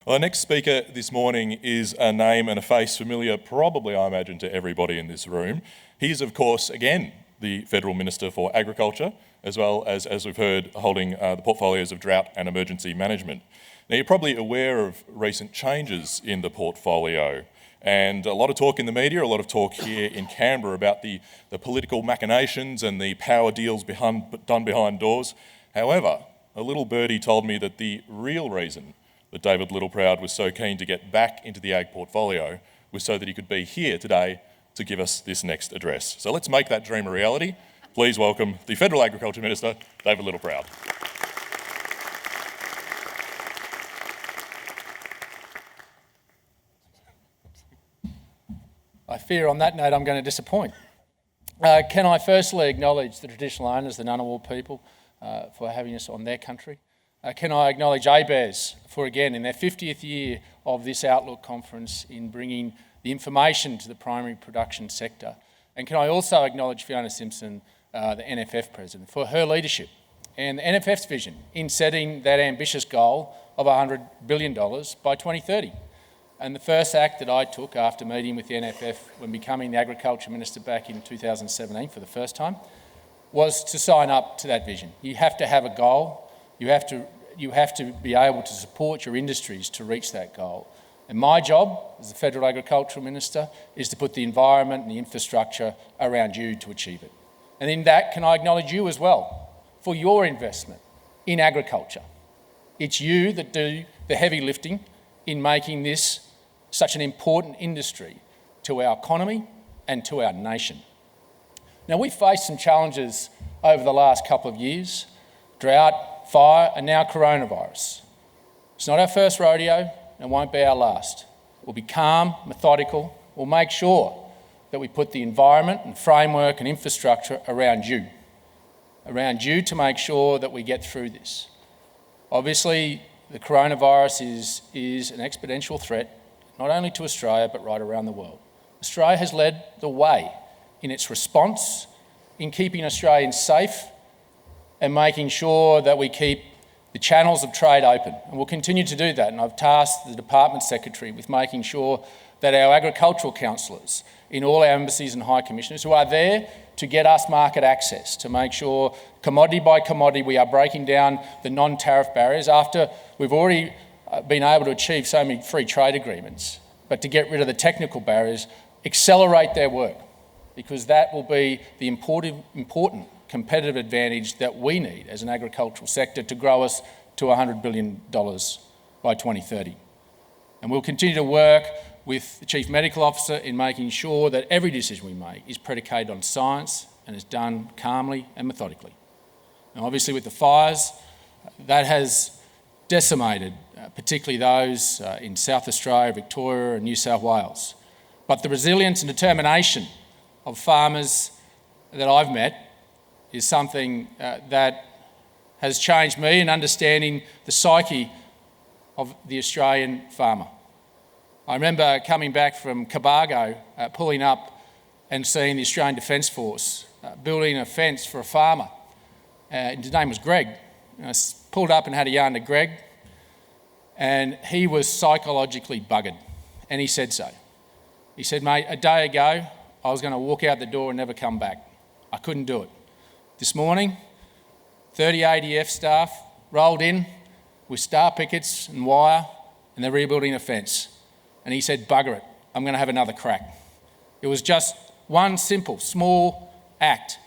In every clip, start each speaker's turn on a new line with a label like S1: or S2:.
S1: Well, our next speaker this morning is a name and a face familiar, probably, I imagine, to everybody in this room. He is, of course, again, the Federal Minister for Agriculture, as well as we've heard, holding the portfolios of drought and emergency management. Now, you're probably aware of recent changes in the portfolio, and a lot of talk in the media, a lot of talk here in Canberra about the political machinations and the power deals done behind doors. However, a little birdie told me that the real reason that David Littleproud was so keen to get back into the ag portfolio was so that he could be here today to give us this next address. So let's make that dream a reality. Please welcome the Federal Agriculture Minister, David Littleproud.
S2: I fear on that note I'm going to disappoint. Can I firstly acknowledge the traditional owners, the Ngunnawal people, for having us on their country? Can I acknowledge ABARES for, again, in their 50th year of this Outlook conference in bringing the information to the primary production sector? And can I also acknowledge Fiona Simpson, the NFF President, for her leadership and the NFF's vision in setting that ambitious goal of $100 billion by 2030. And the first act that I took after meeting with the NFF when becoming the Agriculture Minister back in 2017 for the first time was to sign up to that vision. You have to have a goal. You have to be able to support your industries to reach that goal. And my job as the Federal Agricultural Minister is to put the environment and the infrastructure around you to achieve it. And in that, can I acknowledge you as well for your investment in agriculture. It's you that do the heavy lifting in making this such an important industry to our economy and to our nation. Now, we've faced some challenges over the last couple of years: drought, fire, and now coronavirus. It's not our first rodeo and won't be our last. We'll be calm, methodical. We'll make sure that we put the environment and framework and infrastructure around you to make sure that we get through this. Obviously, the coronavirus is an exponential threat, not only to Australia, but right around the world. Australia has led the way in its response, in keeping Australians safe and making sure that we keep the channels of trade open. And we'll continue to do that. And I've tasked the Department Secretary with making sure that our agricultural counsellors in all our embassies and high commissioners who are there to get us market access, to make sure commodity by commodity we are breaking down the non-tariff barriers after we've already been able to achieve so many free trade agreements, but to get rid of the technical barriers, accelerate their work, because that will be the important competitive advantage that we need as an agricultural sector to grow us to $100 billion by 2030. And we'll continue to work with the Chief Medical Officer in making sure that every decision we make is predicated on science and is done calmly and methodically. Now, obviously with the fires, that has decimated particularly those in South Australia, Victoria and New South Wales. But the resilience and determination of farmers that I've met is something that has changed me in understanding the psyche of the Australian farmer. I remember coming back from Cobargo, pulling up and seeing the Australian Defence Force building a fence for a farmer. His name was Greg. I pulled up and had a yarn to Greg, and he was psychologically buggered, and he said so. He said, "Mate, a day ago, I was going to walk out the door and never come back. I couldn't do it. This morning, 30 ADF staff rolled in with star pickets and wire, and they're rebuilding a fence." And he said, "Bugger it, I'm going to have another crack." It was just one simple, small act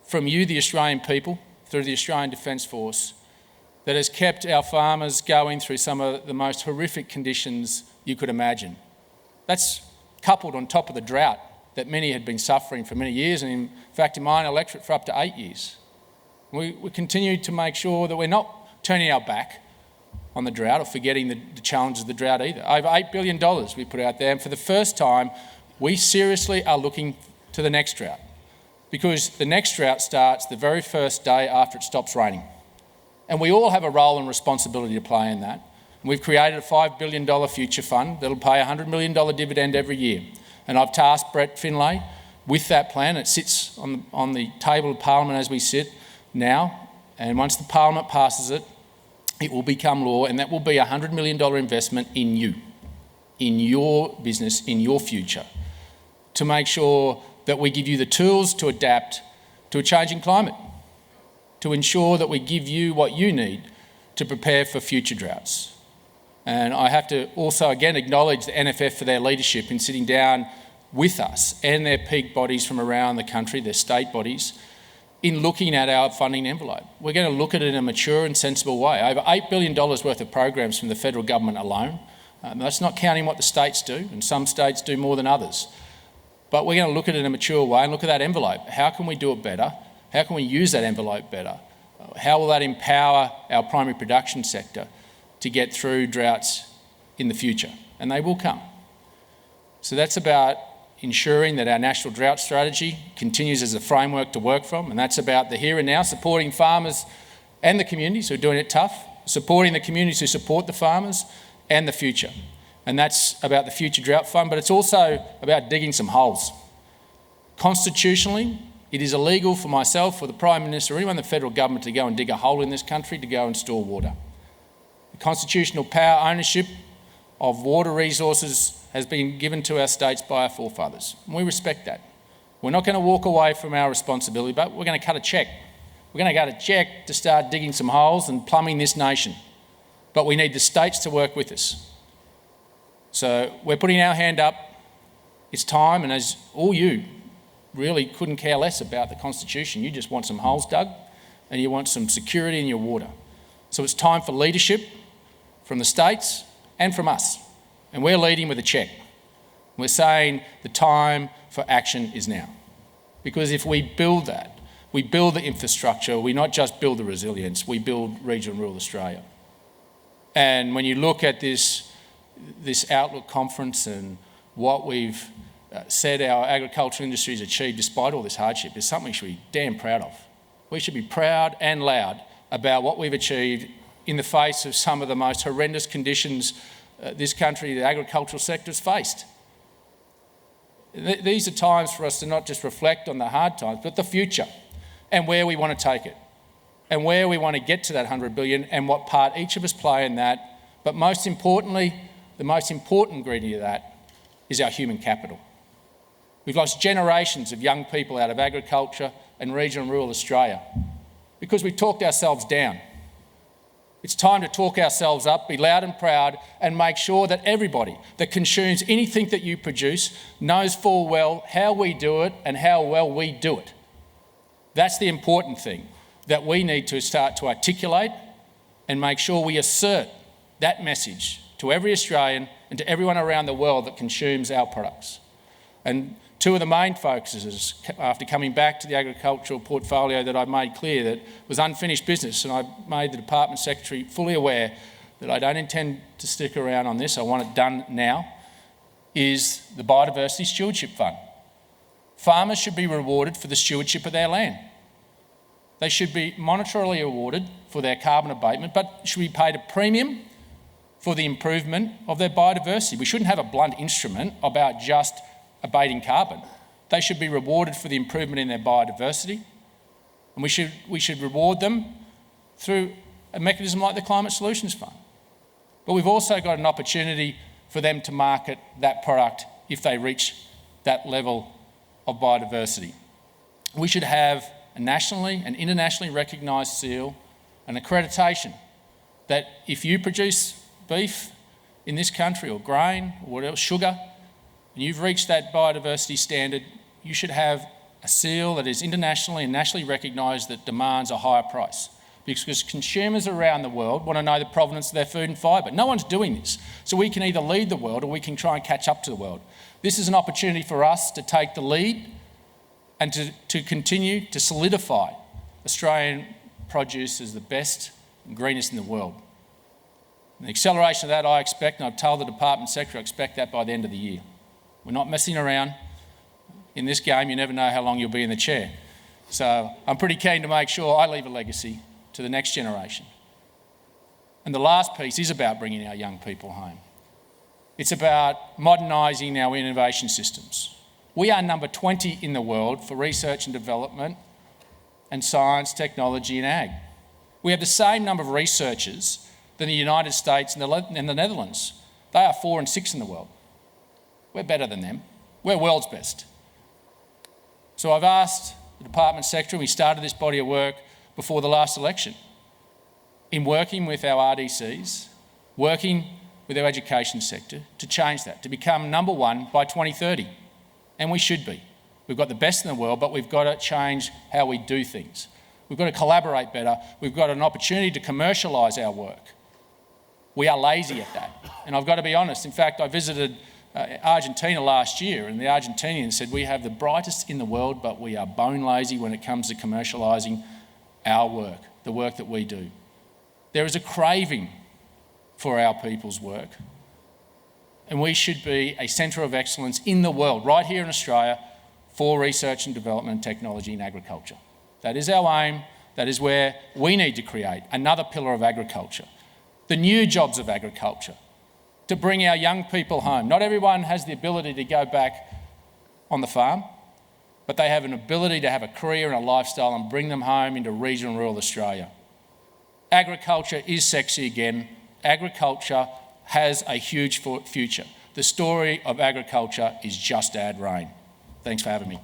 S2: from you, the Australian people, through the Australian Defence Force, that has kept our farmers going through some of the most horrific conditions you could imagine. That's coupled on top of the drought that many had been suffering for many years, and in fact in my electorate for up to 8 years. We continue to make sure that we're not turning our back on the drought or forgetting the challenges of the drought either. Over $8 billion we put out there, and for the first time we seriously are looking to the next drought, because the next drought starts the very first day after it stops raining. And we all have a role and responsibility to play in that. And we've created a $5 billion future fund that'll pay a $100 million dividend every year. And I've tasked Brett Finlay with that plan. It sits on the table of Parliament as we sit now. And once the Parliament passes it, it will become law, and that will be a $100 million investment in you, in your business, in your future, to make sure that we give you the tools to adapt to a changing climate, to ensure that we give you what you need to prepare for future droughts. And I have to also again acknowledge the NFF for their leadership in sitting down with us and their peak bodies from around the country, their state bodies, in looking at our funding envelope. We're going to look at it in a mature and sensible way. Over $8 billion worth of programs from the federal government alone. That's not counting what the states do, and some states do more than others. But we're going to look at it in a mature way and look at that envelope. How can we do it better? How can we use that envelope better? How will that empower our primary production sector to get through droughts in the future? And they will come. So that's about ensuring that our national drought strategy continues as a framework to work from, and that's about the here and now, supporting farmers and the communities who are doing it tough, supporting the communities who support the farmers and the future. And that's about the Future Drought Fund, but it's also about digging some holes. Constitutionally, it is illegal for myself or the Prime Minister or anyone in the federal government to go and dig a hole in this country to go and store water. The constitutional power ownership of water resources has been given to our states by our forefathers, and we respect that. We're not going to walk away from our responsibility, but we're going to cut a cheque. We're going to cut a cheque to start digging some holes and plumbing this nation. But we need the states to work with us. So we're putting our hand up. It's time, and as all you really couldn't care less about the Constitution, you just want some holes dug and you want some security in your water. So it's time for leadership from the states and from us. And we're leading with a check. We're saying the time for action is now. Because if we build that, we build the infrastructure, we not just build the resilience, we build regional and rural Australia. And when you look at this Outlook conference and what we've said our agricultural industry has achieved despite all this hardship, is something we should be damn proud of. We should be proud and loud about what we've achieved in the face of some of the most horrendous conditions this country, the agricultural sector, has faced. These are times for us to not just reflect on the hard times, but the future and where we want to take it and where we want to get to that $100 billion and what part each of us play in that. But most importantly, the most important ingredient of that is our human capital. We've lost generations of young people out of agriculture and regional and rural Australia because we talked ourselves down. It's time to talk ourselves up, be loud and proud, and make sure that everybody that consumes anything that you produce knows full well how we do it and how well we do it. That's the important thing that we need to start to articulate and make sure we assert that message to every Australian and to everyone around the world that consumes our products. And two of the main focuses after coming back to the agricultural portfolio that I made clear that was unfinished business, and I made the Department Secretary fully aware that I don't intend to stick around on this, I want it done now, is the Biodiversity Stewardship Fund. Farmers should be rewarded for the stewardship of their land. They should be monetarily awarded for their carbon abatement, but should be paid a premium for the improvement of their biodiversity. We shouldn't have a blunt instrument about just abating carbon. They should be rewarded for the improvement in their biodiversity, and we should reward them through a mechanism like the Climate Solutions Fund. But we've also got an opportunity for them to market that product if they reach that level of biodiversity. We should have a nationally and internationally recognised seal, an accreditation that if you produce beef in this country or grain or whatever, sugar, and you've reached that biodiversity standard, you should have a seal that is internationally and nationally recognised that demands a higher price. Because consumers around the world want to know the provenance of their food and fibre. No one's doing this. So we can either lead the world or we can try and catch up to the world. This is an opportunity for us to take the lead and to continue to solidify Australian produce as the best and greenest in the world. And the acceleration of that I expect, and I've told the Department Secretary I expect that by the end of the year. We're not messing around. In this game, you never know how long you'll be in the chair. So I'm pretty keen to make sure I leave a legacy to the next generation. And the last piece is about bringing our young people home. It's about modernising our innovation systems. We are number 20 in the world for research and development and science, technology and ag. We have the same number of researchers than the United States and the Netherlands. They are 4 and 6 in the world. We're better than them. We're world's best. So I've asked the Department Secretary, and we started this body of work before the last election, in working with our RDCs, working with our education sector to change that, to become number one by 2030. And we should be. We've got the best in the world, but we've got to change how we do things. We've got to collaborate better. We've got an opportunity to commercialise our work. We are lazy at that. And I've got to be honest. In fact, I visited Argentina last year, and the Argentinians said we have the brightest in the world, but we are bone lazy when it comes to commercialising our work, the work that we do. There is a craving for our people's work, and we should be a centre of excellence in the world, right here in Australia, for research and development and technology in agriculture. That is our aim. That is where we need to create another pillar of agriculture, the new jobs of agriculture, to bring our young people home. Not everyone has the ability to go back on the farm, but they have an ability to have a career and a lifestyle and bring them home into regional and rural Australia. Agriculture is sexy again. Agriculture has a huge future. The story of agriculture is just add rain. Thanks for having me.